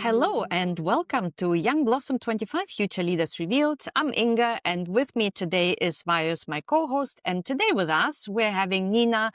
Hello and welcome to Young Blossom 25 Future Leaders Revealed. I'm Inga and with me today is Vaios, my co-host. And today with us, we're having Nina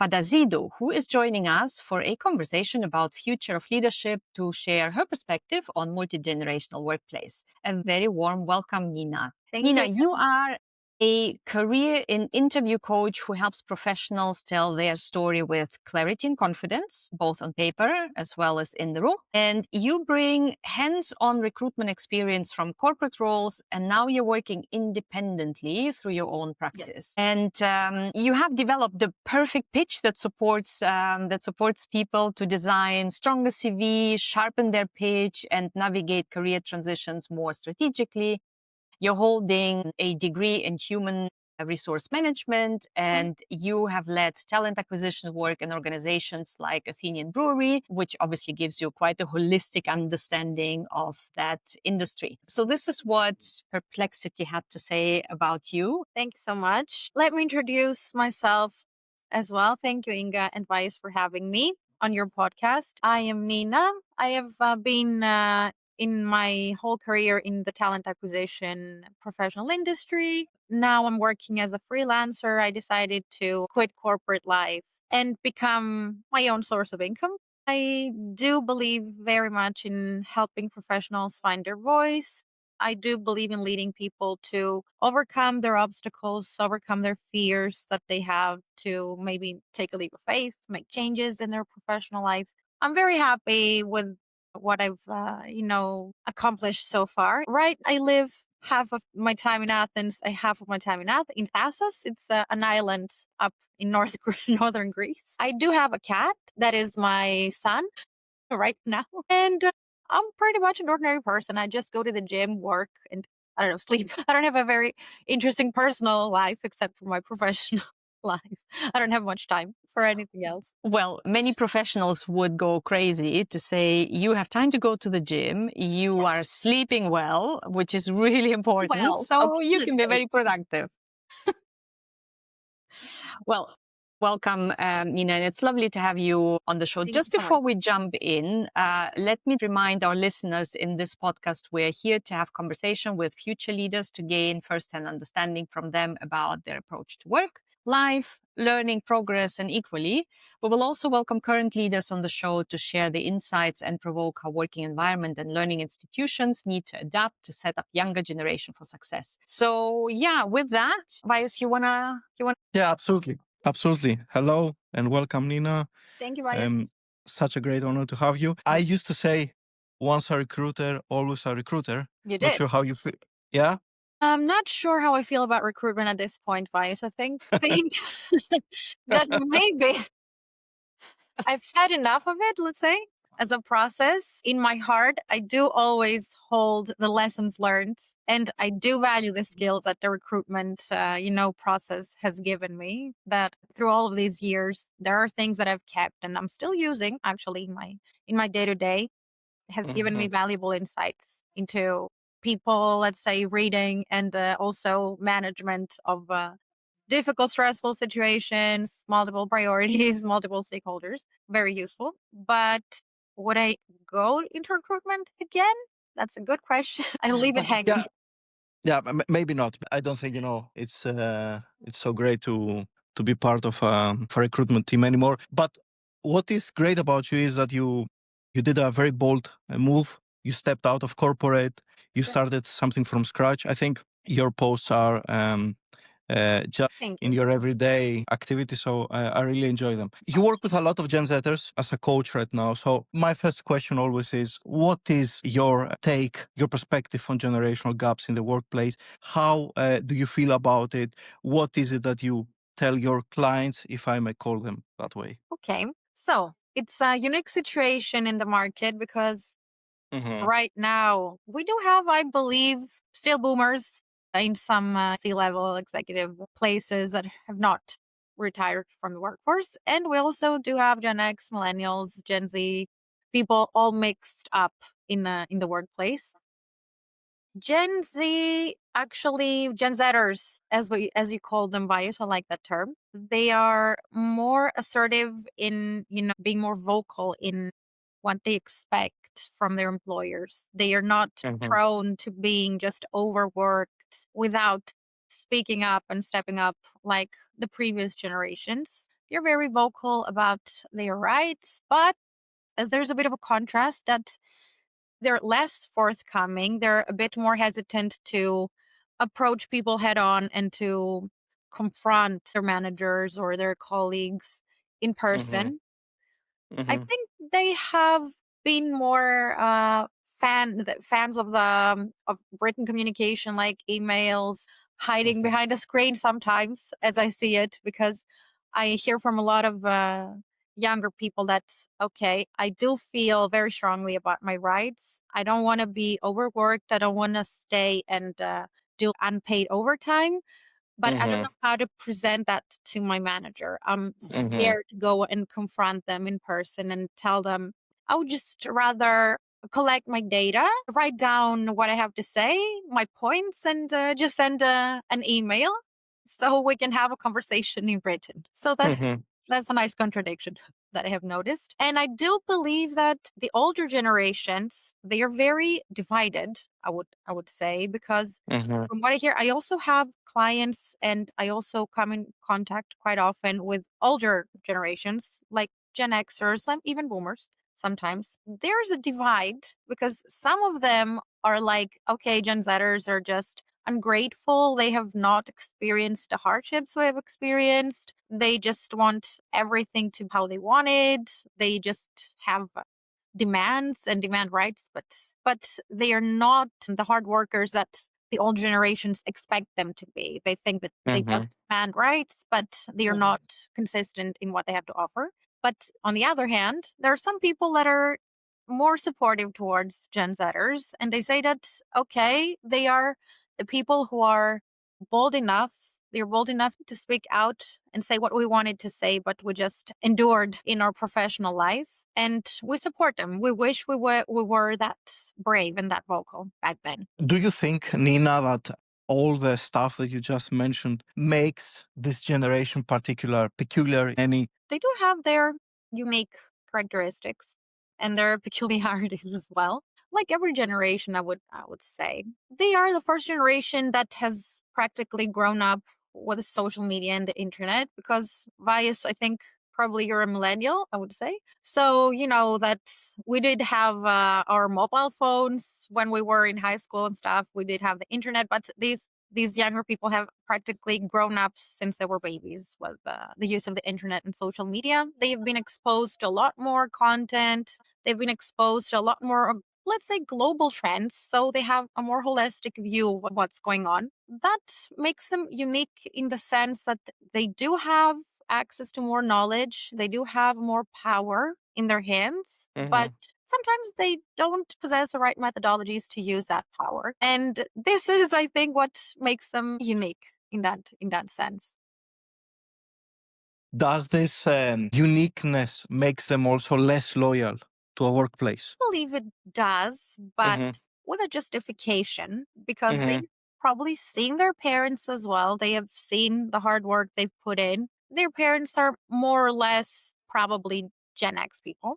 Pantazidou, who is joining us for a conversation about future of leadership to share her perspective on multi-generational workplace. A very warm welcome, Nina. Nina, you are a career and interview coach who helps professionals tell their story with clarity and confidence, both on paper as well as in the room. And you bring hands-on recruitment experience from corporate roles, and now you're working independently through your own practice. And you have developed the perfect pitch that supports people to design stronger CV, sharpen their pitch, and navigate career transitions more strategically. You're holding a degree in human resource management, and you have led talent acquisition work in organizations like Athenian Brewery, which obviously gives you quite a holistic understanding of that industry. So this is what Perplexity had to say about you. Thank you so much. Let me introduce myself as well. Thank you, Inga and Vaios, for having me on your podcast. I am Nina. I have been in my whole career in the talent acquisition professional industry. Now I'm working as a freelancer. I decided to quit corporate life and become my own source of income. I do believe very much in helping professionals find their voice. I do believe in leading people to overcome their obstacles, overcome their fears that they have, to maybe take a leap of faith, make changes in their professional life. I'm very happy with what I've, accomplished so far. Right. I live half of my time in Athens, half of my time in Assos. It's an island up in northern Greece. I do have a cat that is my son right now. And I'm pretty much an ordinary person. I just go to the gym, work, and I don't know, sleep. I don't have a very interesting personal life except for my professional life. I don't have much time for anything else. Well, many professionals would go crazy to say you have time to go to the gym, you are sleeping well, which is really important, so you can be very productive. Well, welcome, Nina, and it's lovely to have you on the show. Just before we jump in, let me remind our listeners in this podcast, we're here to have conversation with future leaders to gain first-hand understanding from them about their approach to work, life, learning, progress, and equally, we will also welcome current leaders on the show to share the insights and provoke how working environment and learning institutions need to adapt to set up younger generation for success. So yeah, with that, Vaios, you wanna? Yeah, absolutely. Hello and welcome, Nina. Thank you, Vaios. Such a great honor to have you. I used to say, once a recruiter, always a recruiter. You did. Not sure how you feel. Yeah. I'm not sure how I feel about recruitment at this point, Vaios. I think that maybe I've had enough of it, let's say, as a process. In my heart, I do always hold the lessons learned, and I do value the skills that the recruitment, process has given me. That through all of these years, there are things that I've kept and I'm still using actually in my day to day. Has given me valuable insights into people, let's say, reading and also management of difficult, stressful situations, multiple priorities, multiple stakeholders. Very useful. But would I go into recruitment again? That's a good question. I leave it hanging. Yeah, maybe not. I don't think it's so great to be part of a recruitment team anymore. But what is great about you is that you did a very bold move. You stepped out of corporate. You started something from scratch. I think your posts are just in your everyday activity. So I really enjoy them. You work with a lot of Gen Zers as a coach right now. So my first question always is, what is your take, your perspective on generational gaps in the workplace? How do you feel about it? What is it that you tell your clients, if I may call them that way? Okay. So it's a unique situation in the market because right now we do have, I believe, still boomers in some C-level executive places that have not retired from the workforce. And we also do have Gen X, millennials, Gen Z, people all mixed up in the workplace. Gen Z, actually, Gen Zers, as you call them, Vaios, I like that term. They are more assertive in, being more vocal in what they expect from their employers. They are not prone to being just overworked without speaking up and stepping up like the previous generations. They're very vocal about their rights, but there's a bit of a contrast that they're less forthcoming. They're a bit more hesitant to approach people head on and to confront their managers or their colleagues in person. I think they have been more fans of the of written communication, like emails, hiding behind a screen sometimes, as I see it, because I hear from a lot of younger people that okay, I do feel very strongly about my rights. I don't want to be overworked. I don't want to stay and do unpaid overtime, but I don't know how to present that to my manager. I'm scared to go and confront them in person and tell them I would just rather collect my data, write down what I have to say, my points, and just send an email so we can have a conversation in written. So that's a nice contradiction that I have noticed. And I do believe that the older generations, they are very divided, I would say, because from what I hear, I also have clients and I also come in contact quite often with older generations, like Gen Xers, like even boomers sometimes. There's a divide because some of them are like, okay, Gen Zers are just ungrateful. They have not experienced the hardships we have experienced. They just want everything to how they wanted. They just have demands and demand rights, but they are not the hard workers that the old generations expect them to be. They think that they just demand rights, but they are not consistent in what they have to offer. But on the other hand, there are some people that are more supportive towards Gen Zers, and they say that okay, they are the people who are bold enough. They're bold enough to speak out and say what we wanted to say, but we just endured in our professional life. And we support them. We wish we were that brave and that vocal back then. Do you think, Nina, that all the stuff that you just mentioned makes this generation peculiar any? They do have their unique characteristics and their peculiarities as well. Like every generation, I would say. They are the first generation that has practically grown up with social media and the internet because Vias, I think probably you're a millennial, I would say. So, you know, that we did have our mobile phones when we were in high school and stuff. We did have the internet, but these younger people have practically grown up since they were babies with the use of the internet and social media. They've been exposed to a lot more content. They've been exposed to a lot more, let's say, global trends. So they have a more holistic view of what's going on. That makes them unique in the sense that they do have access to more knowledge. They do have more power in their hands, but sometimes they don't possess the right methodologies to use that power. And this is, I think, what makes them unique in that sense. Does this uniqueness makes them also less loyal to a workplace? I believe it does, but with a justification because they've probably seen their parents as well. They have seen the hard work they've put in. Their parents are more or less probably Gen X people.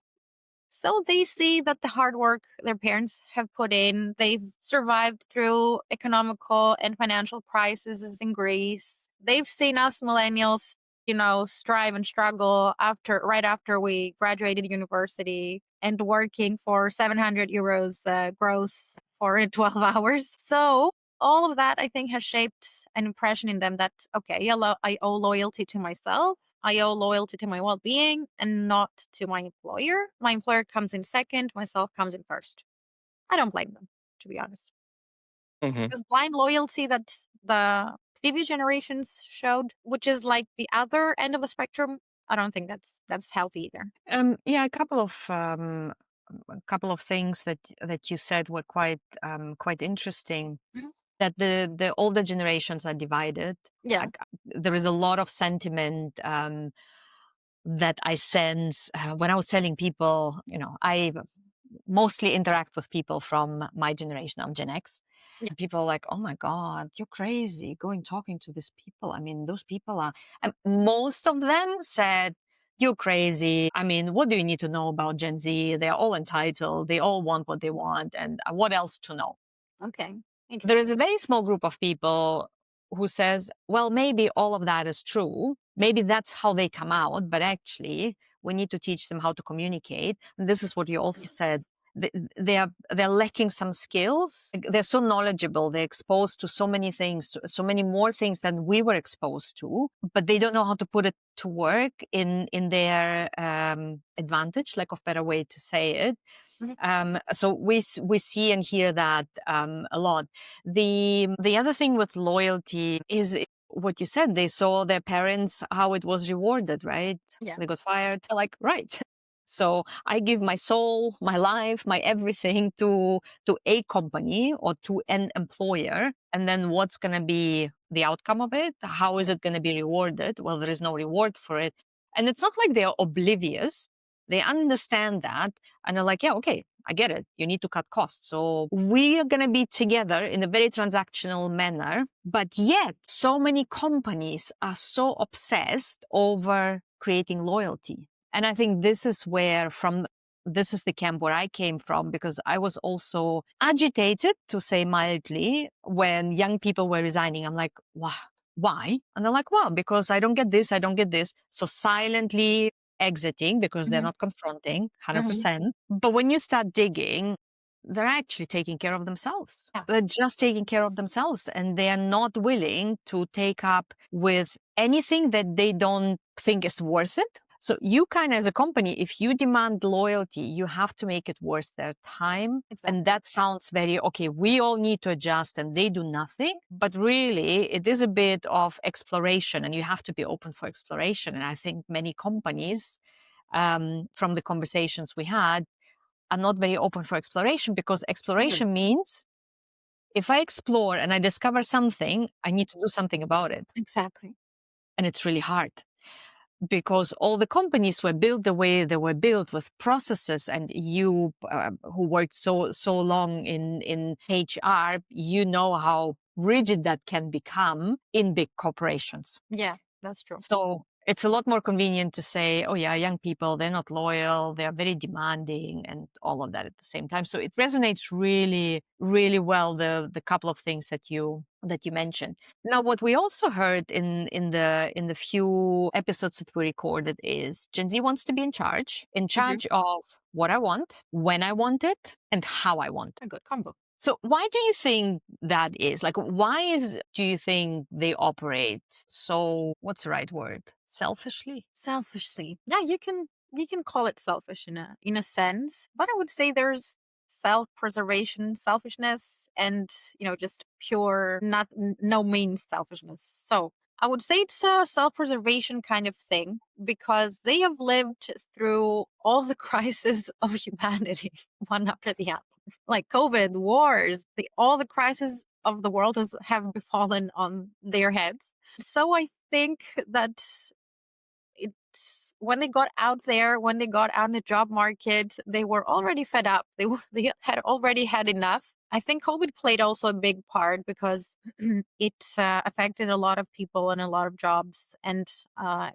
So they see that the hard work their parents have put in, they've survived through economical and financial crises in Greece. They've seen us millennials, you know, strive and struggle right after we graduated university and working for 700 euros gross for 12 hours. So all of that, I think, has shaped an impression in them that, okay, I owe loyalty to myself. I owe loyalty to my well being and not to my employer. My employer comes in second, myself comes in first. I don't blame them, to be honest. Because blind loyalty that the previous generations showed, which is like the other end of the spectrum, I don't think that's healthy either. Yeah, a couple of things that you said were quite interesting. Mhm. That the older generations are divided. Yeah. Like, there is a lot of sentiment that I sense when I was telling people. You know, I mostly interact with people from my generation. I'm Gen X. Yeah. And people are like, "Oh my God, you're crazy going talking to these people." I mean, those people are. And most of them said you're crazy. I mean, what do you need to know about Gen Z? They're all entitled. They all want what they want. And what else to know? Okay. There Interesting. is a very small group of people who says, well, maybe all of that is true. Maybe that's how they come out. But actually, we need to teach them how to communicate. And this is what you also said. They're lacking some skills. They're so knowledgeable. They're exposed to so many things, so many more things than we were exposed to, but they don't know how to put it to work in their advantage, lack of better way to say it. So we see and hear that a lot. The other thing with loyalty is what you said. They saw their parents how it was rewarded, right? Yeah. They got fired. They're like, right. So I give my soul, my life, my everything to a company or to an employer, and then what's going to be the outcome of it? How is it going to be rewarded? Well, there is no reward for it, and it's not like they're oblivious. They understand that, and they're like, yeah, okay, I get it. You need to cut costs. So we are going to be together in a very transactional manner. But yet, so many companies are so obsessed over creating loyalty. And I think this is this is the camp where I came from, because I was also agitated, to say mildly, when young people were resigning. I'm like, wow, why? And they're like, well, because I don't get this, I don't get this. So silently exiting because they're not confronting 100%. But when you start digging, they're actually taking care of themselves. Yeah. They're just taking care of themselves, and they are not willing to take up with anything that they don't think is worth it. So you kind of, as a company, if you demand loyalty, you have to make it worth their time. Exactly. And that sounds very, okay, we all need to adjust and they do nothing. But really, it is a bit of exploration, and you have to be open for exploration. And I think many companies, from the conversations we had, are not very open for exploration, because exploration means if I explore and I discover something, I need to do something about it. Exactly. And it's really hard, because all the companies were built the way they were built, with processes. And you who worked so long in HR, you know how rigid that can become in big corporations. Yeah, that's true. So it's a lot more convenient to say, oh yeah, young people, they're not loyal, they're very demanding, and all of that at the same time. So it resonates really, really well, the couple of things that you mentioned. Now, what we also heard in the few episodes that we recorded is Gen Z wants to be in charge of what I want, when I want it, and how I want it. A good combo. So why do you think that is? Like, do you think they operate so, what's the right word? Selfishly? Selfishly. Yeah, you can call it selfish in a sense, but I would say there's self-preservation, selfishness, and just pure no means selfishness. So I would say it's a self-preservation kind of thing, because they have lived through all the crises of humanity, one after the other, like COVID, wars, all the crises of the world have befallen on their heads. So I think that it's when they got out there, when they got out in the job market, they were already fed up. They had already had enough. I think COVID played also a big part, because it affected a lot of people and a lot of jobs, and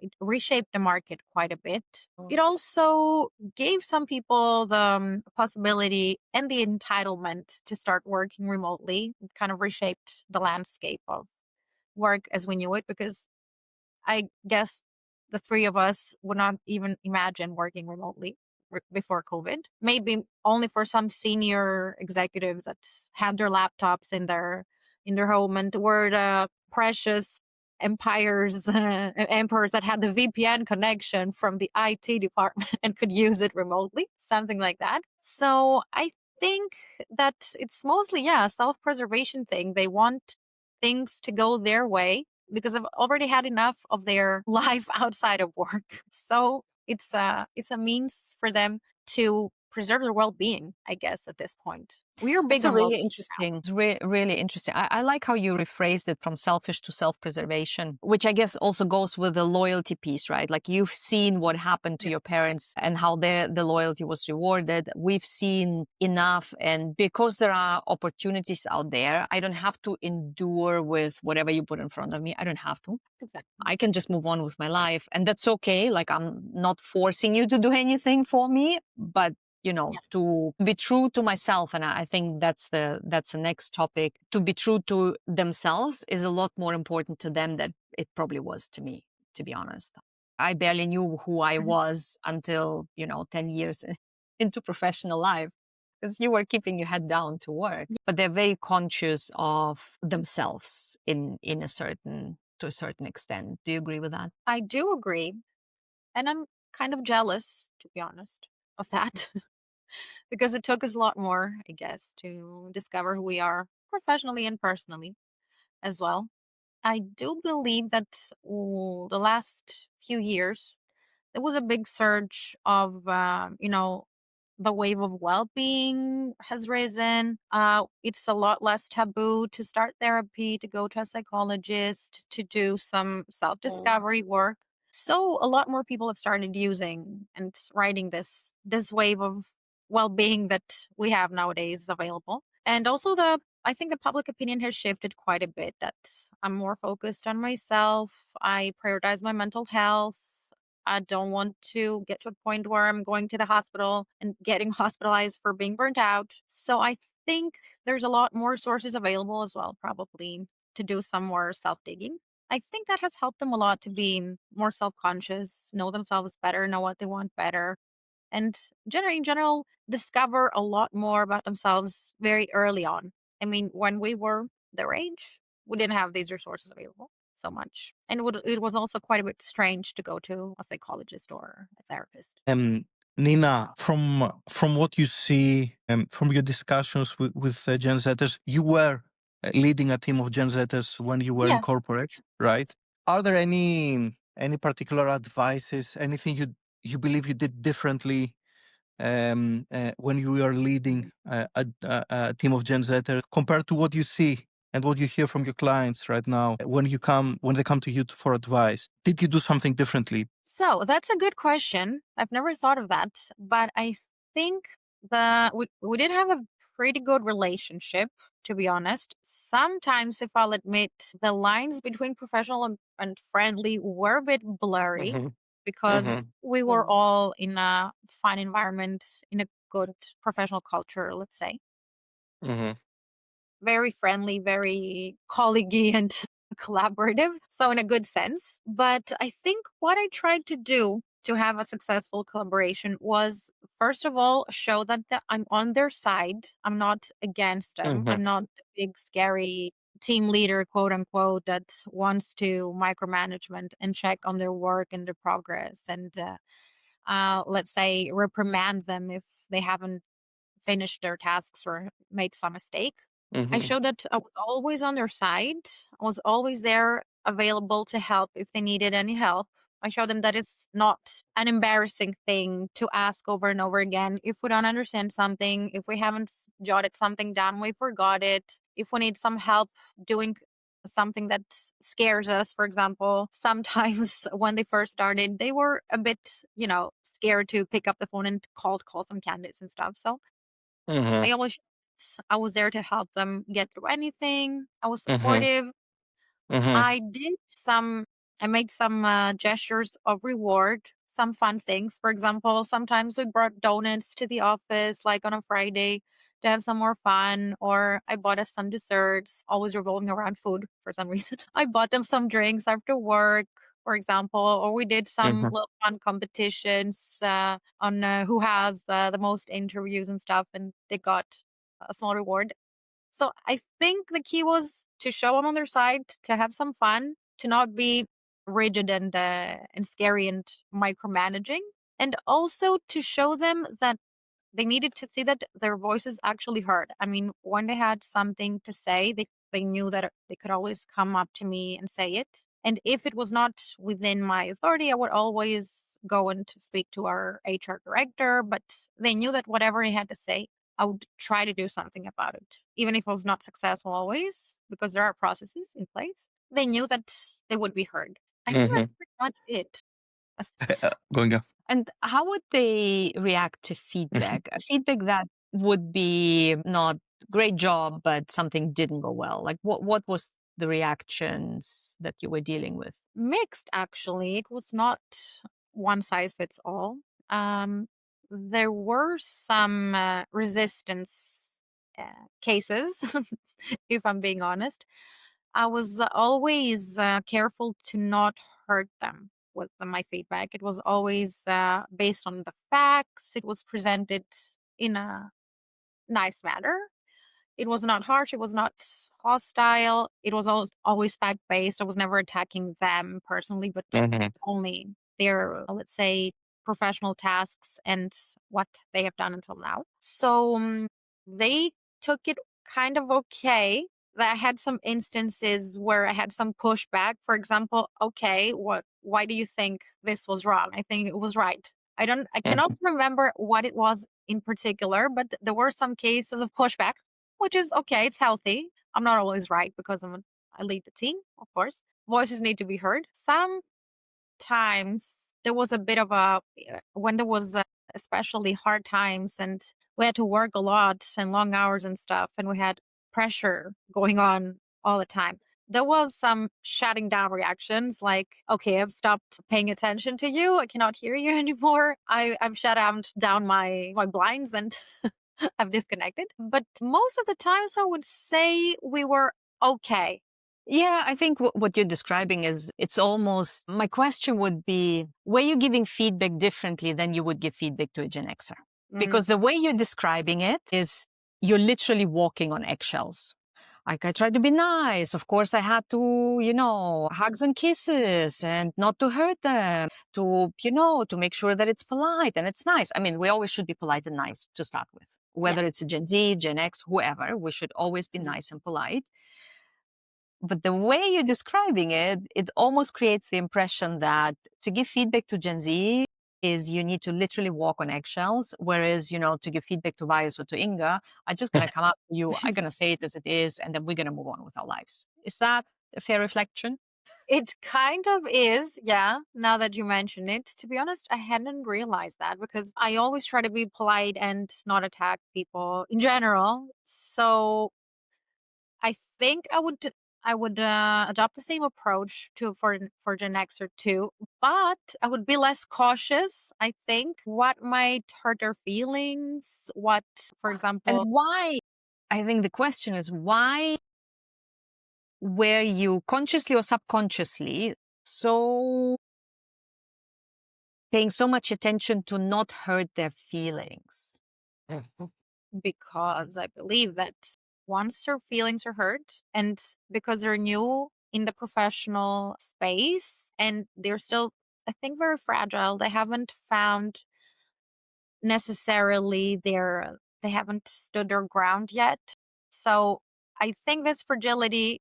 it reshaped the market quite a bit. It also gave some people the possibility and the entitlement to start working remotely. It kind of reshaped the landscape of work as we knew it, because I guess the three of us would not even imagine working remotely before COVID. Maybe only for some senior executives that had their laptops in their home and were the precious emperors that had the VPN connection from the IT department and could use it remotely, something like that. So I think that it's mostly a self-preservation thing. They want things to go their way, because I've already had enough of their life outside of work. So it's a means for them to preserve their well-being, I guess, at this point. We are That's big a on really well-being. interesting, it's really interesting. I like how you rephrased it from selfish to self-preservation, which I guess also goes with the loyalty piece, right? Like you've seen what happened to Yeah, your parents and how the loyalty was rewarded. We've seen enough, and because there are opportunities out there, I don't have to endure with whatever you put in front of me. I don't have to. exactly. I can just move on with my life, and that's okay. Like I'm not forcing you to do anything for me, but Yeah. to be true to myself. And I think that's the next topic. To be true to themselves is a lot more important to them than it probably was to me, to be honest. I barely knew who I Mhm. was until 10 years into professional life, because you were keeping your head down to work. But they're very conscious of themselves in a certain to a certain extent. Do you agree with that? I do agree, and I'm kind of jealous, to be honest, of that because it took us a lot more, I guess, to discover who we are professionally and personally as well. I do believe that the last few years there was a big surge of the wave of well-being has risen. It's a lot less taboo to start therapy, to go to a psychologist, to do some self-discovery work. So a lot more people have started using and riding this wave of well-being that we have nowadays available. And also I think the public opinion has shifted quite a bit, that I'm more focused on myself. I prioritize my mental health. I don't want to get to a point where I'm going to the hospital and getting hospitalized for being burnt out. So I think there's a lot more sources available as well, probably, to do some more self digging. I think that has helped them a lot to be more self conscious, know themselves better, know what they want better, and in general, discover a lot more about themselves very early on. I mean, when we were their age, we didn't have these resources available so much. And it was also quite a bit strange to go to a psychologist or a therapist. Um, Nina, from what you see, from your discussions with Gen Zers, you were leading a team of Gen Zers when you were in Yeah. corporate, right? Are there any particular advices, anything you believe you did differently when you are leading a team of Gen Zers compared to what you see and what you hear from your clients right now when they come to you for advice? Did you do something differently? So that's a good question. I've never thought of that, but I think we did have a pretty good relationship, to be honest. Sometimes, if I'll admit, the lines between professional and friendly were a bit blurry Mm-hmm. because we were all in a fun environment, in a good professional culture, let's say. Mm-hmm. Very friendly, very colleaguey and collaborative. So in a good sense. But I think what I tried to do to have a successful collaboration was, first of all, show that I'm on their side. I'm not against them. Mm-hmm. I'm not the big scary team leader, quote unquote, that wants to micromanagement and check on their work and their progress and let's say reprimand them if they haven't finished their tasks or made some mistake. I Mm-hmm. showed that I was always on their side. I was always there available to help if they needed any help. I showed them that it's not an embarrassing thing to ask over and over again. If we don't understand something, if we haven't jotted something down, we forgot it. If we need some help doing something that scares us, for example, sometimes when they first started, they were a bit, scared to pick up the phone and call some candidates and stuff. So Mm-hmm. I was there to help them get through anything. I was Mm-hmm. supportive. Mm-hmm. I did some I made some gestures of reward, some fun things. For example, sometimes we brought donuts to the office, like on a Friday, to have some more fun, or I bought us some desserts, always revolving around food for some reason. I bought them some drinks after work, for example, or we did some Mm-hmm. little fun competitions on who has the most interviews and stuff, and they got a small reward. So I think the key was to show them on their side, to have some fun, to not be rigid and scary and micromanaging, and also to show them that they needed to see that their voices actually heard. I mean, when they had something to say, they knew that they could always come up to me and say it. And if it was not within my authority, I would always go and to speak to our HR director. But they knew that whatever he had to say, I would try to do something about it, even if I was not successful always, because there are processes in place. They knew that they would be heard. I think that's pretty much it. Going on. And how would they react to feedback? A feedback that would be not great job, but something didn't go well. Like what was the reactions that you were dealing with? Mixed, actually. It was not one size fits all. There were some resistance cases, if I'm being honest. I was always careful to not hurt them with my feedback. It was always based on the facts. It was presented in a nice manner. It was not harsh. It was not hostile. It was always fact based. I was never attacking them personally, but only their, let's say, professional tasks and what they have done until now. So they took it kind of okay. I had some instances where I had some pushback. For example, okay, why do you think this was wrong? I think it was right. I cannot remember what it was in particular, but there were some cases of pushback, which is okay. It's healthy. I'm not always right because I lead the team, of course. Voices need to be heard. Sometimes there was a bit of when there was especially hard times and we had to work a lot and long hours and stuff, and we had pressure going on all the time. There was some shutting down reactions like, okay, I've stopped paying attention to you. I cannot hear you anymore. I've shut down my blinds and I've disconnected. But most of the times I would say we were okay. Yeah, I think what you're describing is it's almost, my question would be, were you giving feedback differently than you would give feedback to a Gen Xer? Because the way you're describing it is you're literally walking on eggshells. Like I tried to be nice. Of course, I had to, hugs and kisses and not to hurt them, to make sure that it's polite and it's nice. I mean, we always should be polite and nice to start with, whether it's a Gen Z, Gen X, whoever, we should always be nice and polite. But the way you're describing it, it almost creates the impression that to give feedback to Gen Z is you need to literally walk on eggshells. Whereas, to give feedback to Vaios or to Inga, I'm just going to come up to you, I'm going to say it as it is, and then we're going to move on with our lives. Is that a fair reflection? It kind of is, yeah, now that you mention it. To be honest, I hadn't realized that because I always try to be polite and not attack people in general. So I think I would adopt the same approach for Gen X or two, but I would be less cautious. I think what might hurt their feelings, what, for example, And why? I think the question is why were you consciously or subconsciously so paying so much attention to not hurt their feelings? because I believe that once their feelings are hurt, and because they're new in the professional space and they're still, I think, very fragile, they haven't found necessarily they haven't stood their ground yet. So I think this fragility,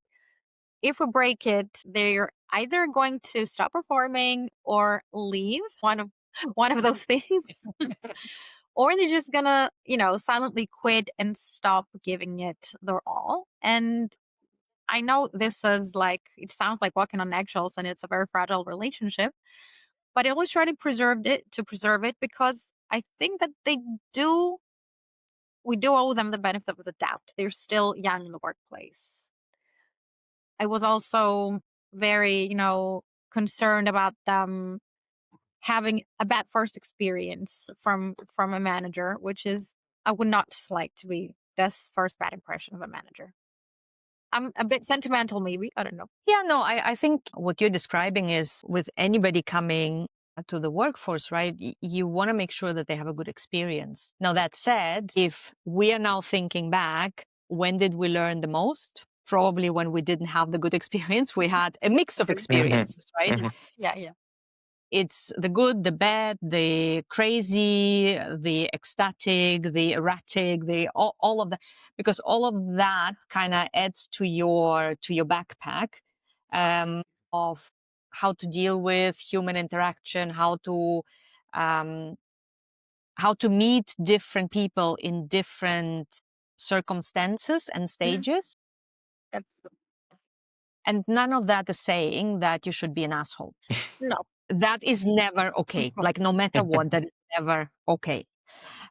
if we break it, they're either going to stop performing or leave, one of those things. Or they're just gonna, silently quit and stop giving it their all. And I know this is like, it sounds like walking on eggshells and it's a very fragile relationship, but I always try to preserve it because I think that we do owe them the benefit of the doubt. They're still young in the workplace. I was also very, concerned about them having a bad first experience from a manager, which is, I would not like to be this first bad impression of a manager. I'm a bit sentimental, maybe. I don't know. Yeah, no, I think what you're describing is with anybody coming to the workforce, right? You want to make sure that they have a good experience. Now, that said, if we are now thinking back, when did we learn the most? Probably when we didn't have the good experience. We had a mix of experiences, right? Yeah. It's the good, the bad, the crazy, the ecstatic, the erratic, the all of that, because all of that kind of adds to your backpack of how to deal with human interaction, how to meet different people in different circumstances and stages. That's And none of that is saying that you should be an asshole. no. That is never okay. Like, no matter what, that is never okay.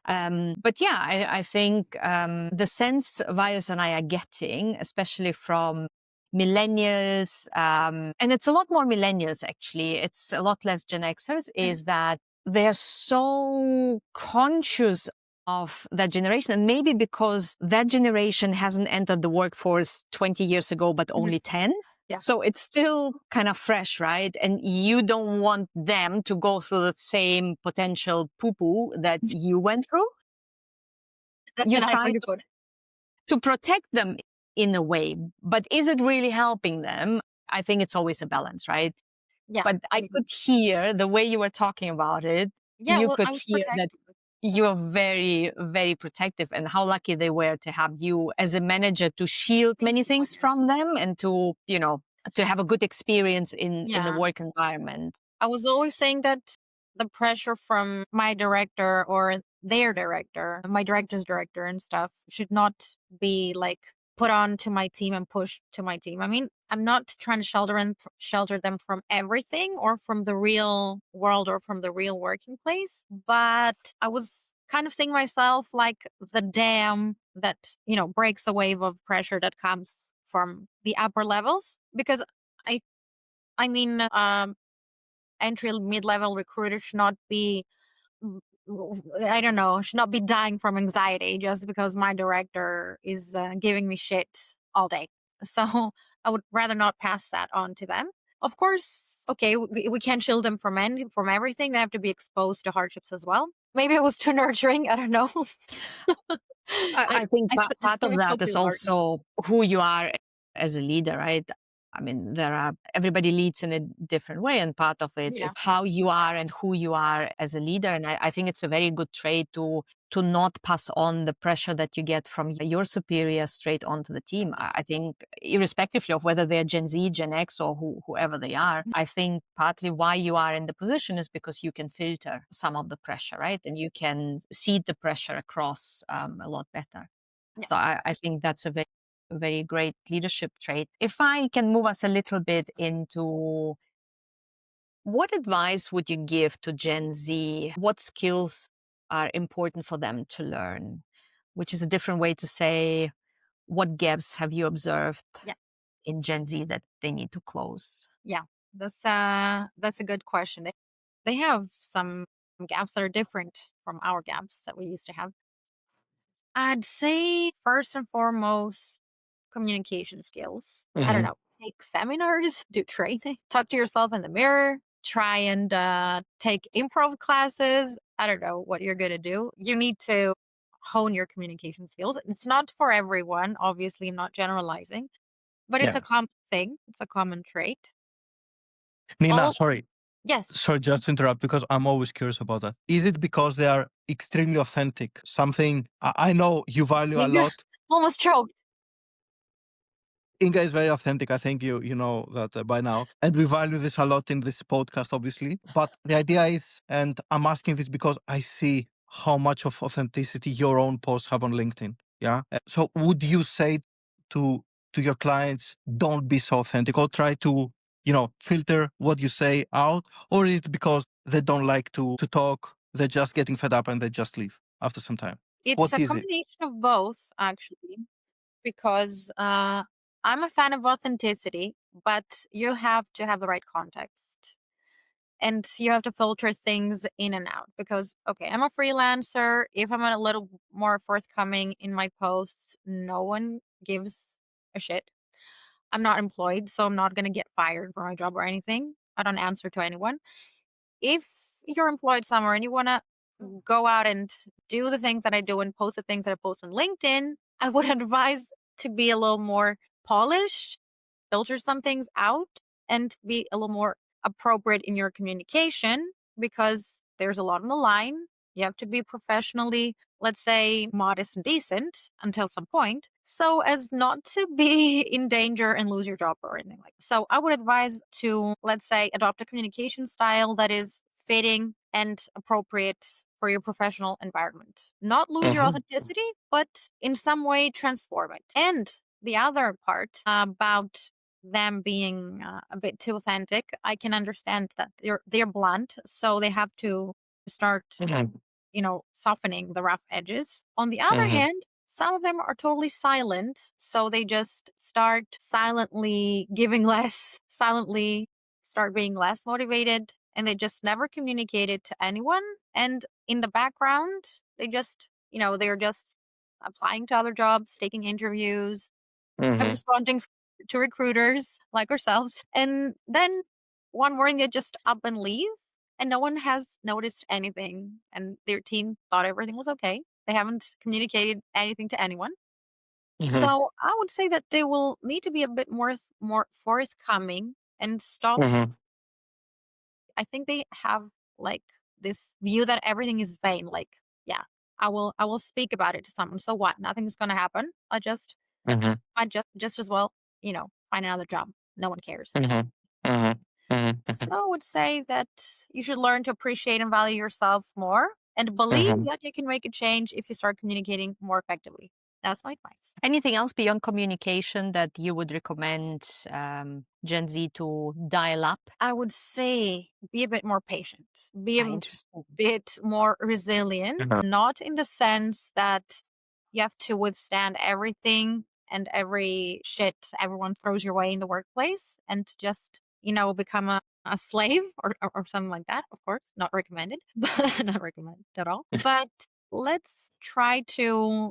But yeah, I think the sense Vaios and I are getting, especially from millennials, and it's a lot more millennials actually, it's a lot less Gen Xers, is that they're so conscious of that generation. And maybe because that generation hasn't entered the workforce 20 years ago, but only 10. Yeah. So it's still kind of fresh, right? And you don't want them to go through the same potential poo-poo that you went through. That's You a nice try way to put it. to protect them in a way, but is it really helping them? I think it's always a balance, right? Yeah. But I could hear the way you were talking about it. Yeah, You well, could I was hear that protected. you're very, very protective, and how lucky they were to have you as a manager to shield many things from them and to, to have a good experience in the Yeah. work environment. I was always saying that the pressure from my director or their director, my director's director and stuff, should not be like put on to my team and pushed to my team. I mean, I'm not trying to shelter them from everything or from the real world or from the real working place, but I was kind of seeing myself like the dam that, breaks a wave of pressure that comes from the upper levels, because I mean, entry mid-level recruiters should not be, I don't know, should not be dying from anxiety just because my director is giving me shit all day. So I would rather not pass that on to them. Of course, okay, we can't shield them from everything. They have to be exposed to hardships as well. Maybe it was too nurturing. I don't know. I think I part feel of like so that is too hard. also who you are as a leader, right? I mean, everybody leads in a different way, and part of it Yeah. is how you are and who you are as a leader. And I think it's a very good trait to not pass on the pressure that you get from your superior straight onto the team. I think, irrespectively of whether they're Gen Z, Gen X, or whoever they are, I think partly why you are in the position is because you can filter some of the pressure, right? And you can seed the pressure across a lot better. Yeah. So I think that's a very great leadership trait. If I can move us a little bit into, what advice would you give to Gen Z? What skills are important for them to learn? Which is a different way to say, what gaps have you observed in Gen Z that they need to close? Yeah, that's a good question. They have some gaps that are different from our gaps that we used to have. I'd say first and foremost, communication skills. I don't know. Take seminars, do training, talk to yourself in the mirror, try and take improv classes. I don't know what you're going to do. You need to hone your communication skills. It's not for everyone, obviously, I'm not generalizing, but it's Yeah. a common thing, it's a common trait. Nina, sorry. Yes. Sorry, just to interrupt, because I'm always curious about that. Is it because they are extremely authentic? Something I know you value a lot. Almost choked. Inga is very authentic. I think you know that by now, and we value this a lot in this podcast, obviously. But the idea is, and I'm asking this because I see how much of authenticity your own posts have on LinkedIn. Yeah. So would you say to your clients, don't be so authentic, or try to filter what you say out, or is it because they don't like to talk? They're just getting fed up and they just leave after some time. It's What a is it? combination of both, actually, because I'm a fan of authenticity, but you have to have the right context. And you have to filter things in and out because, okay, I'm a freelancer. If I'm a little more forthcoming in my posts, no one gives a shit. I'm not employed, so I'm not going to get fired for my job or anything. I don't answer to anyone. If you're employed somewhere and you want to go out and do the things that I do and post the things that I post on LinkedIn, I would advise to be a little more polished, filter some things out, and be a little more appropriate in your communication because there's a lot on the line. You have to be professionally, let's say, modest and decent until some point. so as not to be in danger and lose your job or anything like that. So I would advise to, let's say, adopt a communication style that is fitting and appropriate for your professional environment. Not lose your authenticity, but in some way transform it. And the other part about them being a bit too authentic, I can understand that they're blunt, so they have to start softening the rough edges. On the other hand, some of them are totally silent, so they just start silently giving less, silently start being less motivated, and they just never communicate it to anyone. And in the background, they just, they're just applying to other jobs, taking interviews, and responding to recruiters like ourselves. And then one morning they just up and leave, and no one has noticed anything. And their team thought everything was okay. They haven't communicated anything to anyone. So I would say that they will need to be a bit more forthcoming and stop. I think they have like this view that everything is vain. Like, yeah, I will speak about it to someone. So what? Nothing's gonna happen. I just as well, find another job. No one cares. So I would say that you should learn to appreciate and value yourself more and believe that you can make a change if you start communicating more effectively. That's my advice. Anything else beyond communication that you would recommend Gen Z to dial up? I would say be a bit more patient, be a Interesting. bit more resilient, not in the sense that you have to withstand everything and every shit everyone throws your way in the workplace and just, become a slave or something like that. Of course, not recommended, but not recommended at all. But let's try to,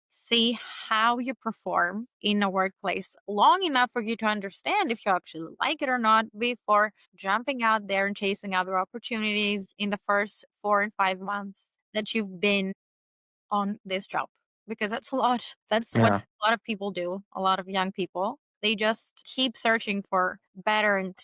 see how you perform in a workplace long enough for you to understand if you actually like it or not before jumping out there and chasing other opportunities in the first 4 and 5 months that you've been on this job, because that's a lot. That's what a lot of people do. A lot of young people, they just keep searching for better and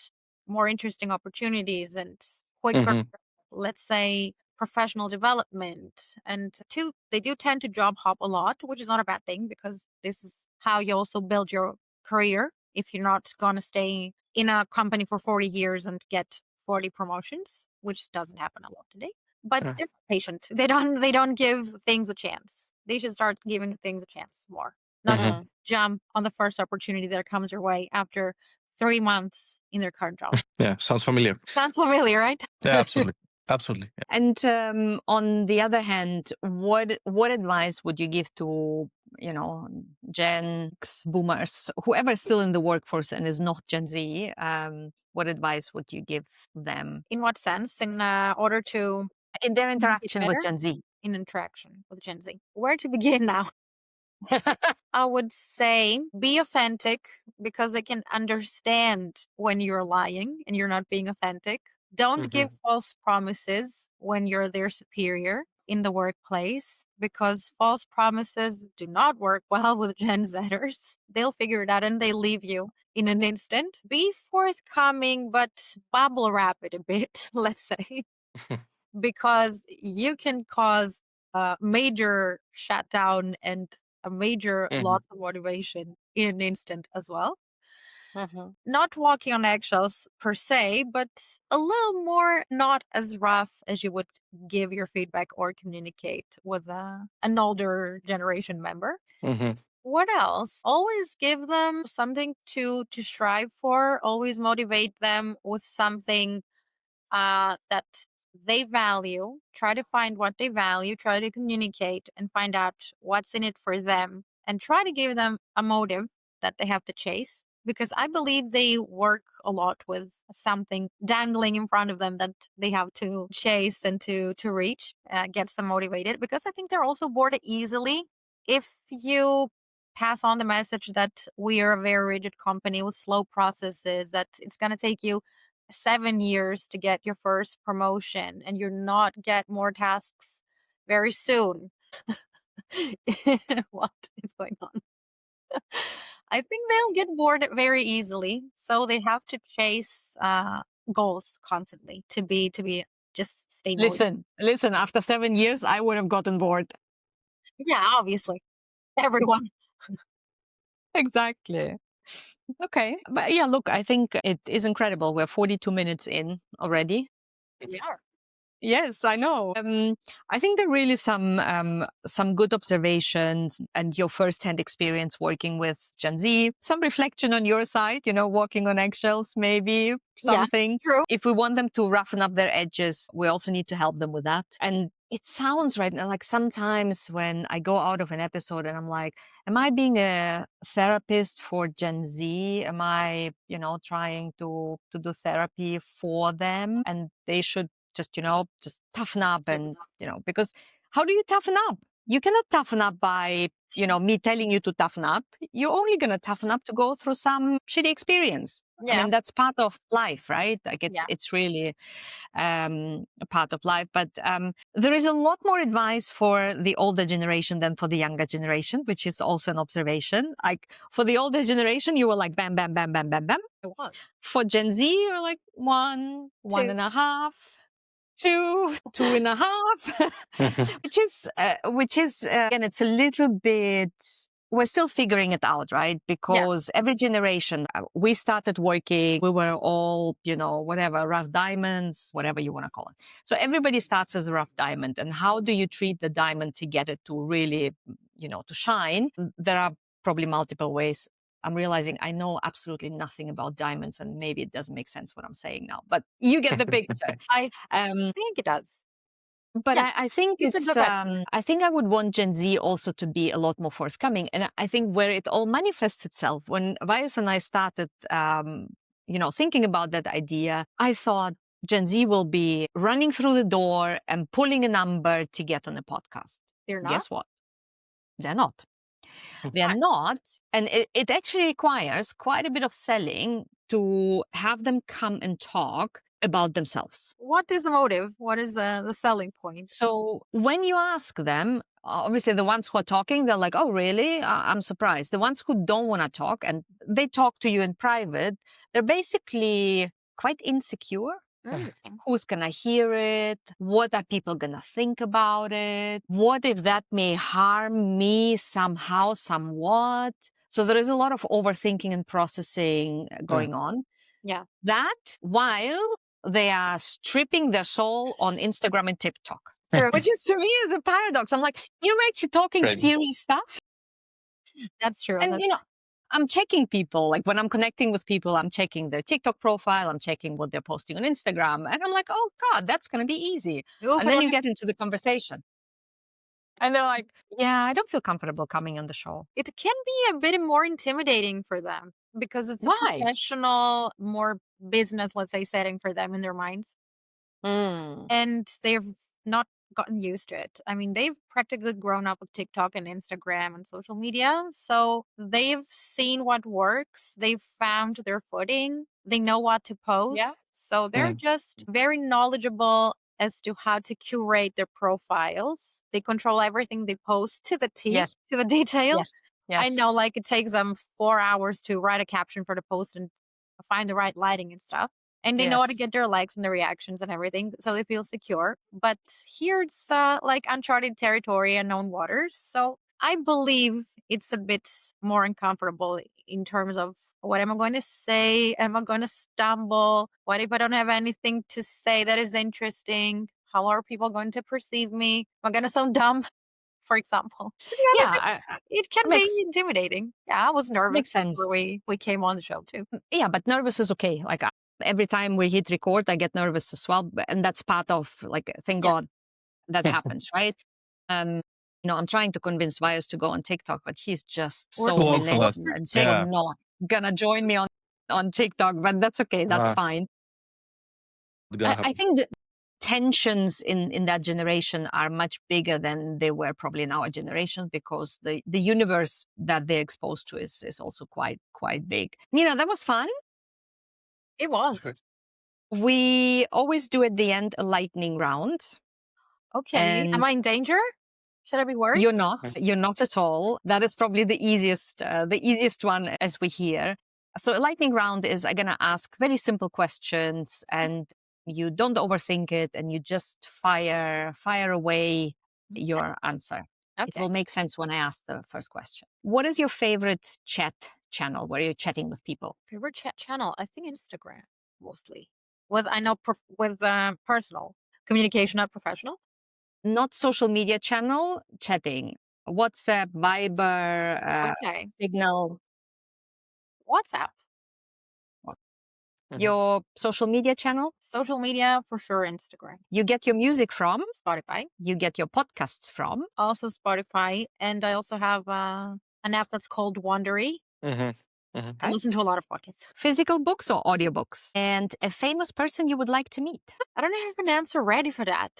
more interesting opportunities and quicker, let's say, professional development. And two, they do tend to job hop a lot, which is not a bad thing because this is how you also build your career. If you're not going to stay in a company for 40 years and get 40 promotions, which doesn't happen a lot today. But they're patient. They don't give things a chance. They should start giving things a chance more. Not jump on the first opportunity that comes your way after 3 months in their current job. Yeah, sounds familiar. Sounds familiar, right? Yeah, absolutely. Absolutely. Yeah. And on the other hand, what advice would you give to Gen X boomers, whoever is still in the workforce and is not Gen Z? What advice would you give them In what sense? In order to in their make it interaction with better? Gen Z? In interaction with Gen Z. Where to begin now? I would say be authentic because they can understand when you're lying and you're not being authentic. Don't give false promises when you're their superior in the workplace because false promises do not work well with Gen Zers. They'll figure it out and they leave you in an instant. Be forthcoming, but bubble wrap it a bit, let's say, because you can cause a major shutdown and a major loss of motivation in an instant as well. Not walking on eggshells per se, but a little more not as rough as you would give your feedback or communicate with an older generation member. What else? Always give them something to strive for. Always motivate them with something that they value. Try to find what they value. Try to communicate and find out what's in it for them, and try to give them a motive that they have to chase. Because I believe they work a lot with something dangling in front of them that they have to chase and to reach, gets them motivated. Because I think they're also bored easily. If you pass on the message that we are a very rigid company with slow processes, that it's going to take you 7 years to get your first promotion and you're not get more tasks very soon. What is going on? I think they'll get bored very easily, so they have to chase goals constantly to be just stay motivated. Listen. After 7 years, I would have gotten bored. Yeah, obviously, everyone. Exactly. Okay. But yeah, look, I think it is incredible. We're 42 minutes in already. We are. Yes, I know. I think there are really some good observations and your first-hand experience working with Gen Z. Some reflection on your side, walking on eggshells, maybe Yeah, something. true. If we want them to roughen up their edges, we also need to help them with that. And it sounds right now like sometimes when I go out of an episode and I'm like, am I being a therapist for Gen Z? Am I, trying to do therapy for them and they should just toughen up and, because how do you toughen up? You cannot toughen up by, me telling you to toughen up. You're only going to toughen up to go through some shitty experience. I Yeah, mean, that's part of life, right? Like yeah. it's really a part of life. But there is a lot more advice for the older generation than for the younger generation, which is also an observation. Like for the older generation, you were like bam, bam, bam, bam, bam, bam. It was. For Gen Z, you're like one Two. and a half, two and a half, which is again, it's a little bit. We're still figuring it out, right? Because every generation, we started working, we were all, whatever, rough diamonds, whatever you want to call it. So everybody starts as a rough diamond. And how do you treat the diamond to get it to really, to shine? There are probably multiple ways. I'm realizing I know absolutely nothing about diamonds, and maybe it doesn't make sense what I'm saying now, but you get the picture. I Um, think it does. but Yeah, I think it's a good bet. I think I would want Gen Z also to be a lot more forthcoming. And I think where it all manifests itself, when Vaios and I started, thinking about that idea, I thought Gen Z will be running through the door and pulling a number to get on a podcast. They're not. Guess what? They're not. They're Why? not. And it actually requires quite a bit of selling to have them come and talk about themselves. What is the motive? What is the selling point? So when you ask them, obviously the ones who are talking, they're like, oh, really? I'm surprised. The ones who don't want to talk and they talk to you in private, they're basically quite insecure. Mm. Who's going to hear it? What are people going to think about it? What if that may harm me somehow, somewhat? So there is a lot of overthinking and processing going on. Yeah. That while they are stripping their soul on Instagram and TikTok, True. which is to me is a paradox. I'm like, you're actually talking Right. serious stuff. That's true. And, That's I'm checking people, like when I'm connecting with people, I'm checking their TikTok profile, I'm checking what they're posting on Instagram. And I'm like, oh God, that's going to be easy. Oof, And then you get into the conversation. And they're like, yeah, I don't feel comfortable coming on the show. it can be a bit more intimidating for them because it's a Why? professional, more business, let's say, setting for them in their minds. And they've not gotten used to it. I mean, they've practically grown up with TikTok and Instagram and social media. So they've seen what works. They've found their footing. They know what to post. Yeah. So they're just very knowledgeable as to how to curate their profiles. They control everything they post to the T, Yes. to the detail. Yes. Yes. I know, like, it takes them 4 hours to write a caption for the post and find the right lighting and stuff. And they know how to Yes. get their likes and their reactions and everything, so they feel secure. But here it's like uncharted territory, unknown waters. So I believe it's a bit more uncomfortable in terms of what am I going to say? Am I going to stumble? What if I don't have anything to say that is interesting? How are people going to perceive me? Am I going to sound dumb? For example, to be honest, Yeah. it can makes- be intimidating. Yeah, I was nervous Makes sense. before we came on the show too. Yeah, but nervous is okay. Like every time we hit record, I get nervous as well. And that's part of like, thank Yeah. God that happens, right? I'm trying to convince Vaios to go on TikTok, but he's just We're so Too old for relentless that. and so Yeah. not gonna join me on TikTok, but that's okay. That's fine. Gonna I happen. think the tensions in that generation are much bigger than they were probably in our generation because the universe that they're exposed to is also quite big. That was fun. It was. Sure. We always do at the end a lightning round. Okay. And Am I in danger? Should I be worried? You're not at all. That is probably the easiest one as we hear. So a lightning round is I'm going to ask very simple questions and you don't overthink it and you just fire away your answer. It Okay. will make sense when I ask the first question. What is your favorite chat channel where you're chatting with people? Favorite chat channel? I think Instagram mostly. With I know with personal communication, not professional. Not social media channel, chatting. WhatsApp, Viber, Okay. Signal. WhatsApp. Your social media channel? Social media for sure. Instagram. You get your music from? Spotify. You get your podcasts from? Also Spotify, and I also have an app that's called Wondery. I listen to a lot of podcasts. Physical books or audiobooks? And a famous person you would like to meet? I don't have an answer ready for that.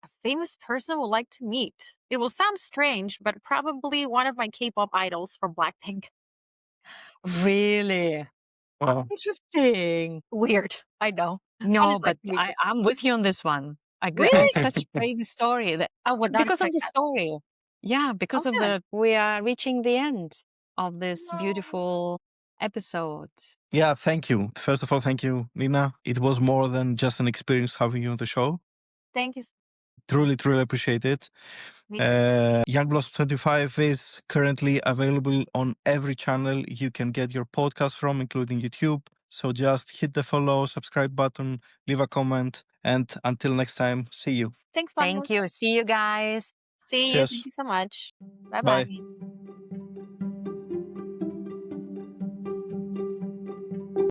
A famous person I would like to meet. It will sound strange, but probably one of my K-pop idols from Blackpink. Really? Wow. Interesting. Weird, I know. No, I'd like but to meet them. I'm with you on this one. Really? Such a crazy story that I would not because of expect the that. story. Yeah, because Oh, of good. we are reaching the end of this No. beautiful episode. Yeah, thank you. First of all, thank you, Nina. It was more than just an experience having you on the show. Thank you. Truly, truly appreciate it. Me too. Young Blossom 25 is currently available on every channel you can get your podcast from, including YouTube. So just hit the follow, subscribe button, leave a comment, and until next time, see you. Thanks, Thank Magnus. you. See you guys. See you. Cheers. Thank you so much. Bye Bye. bye.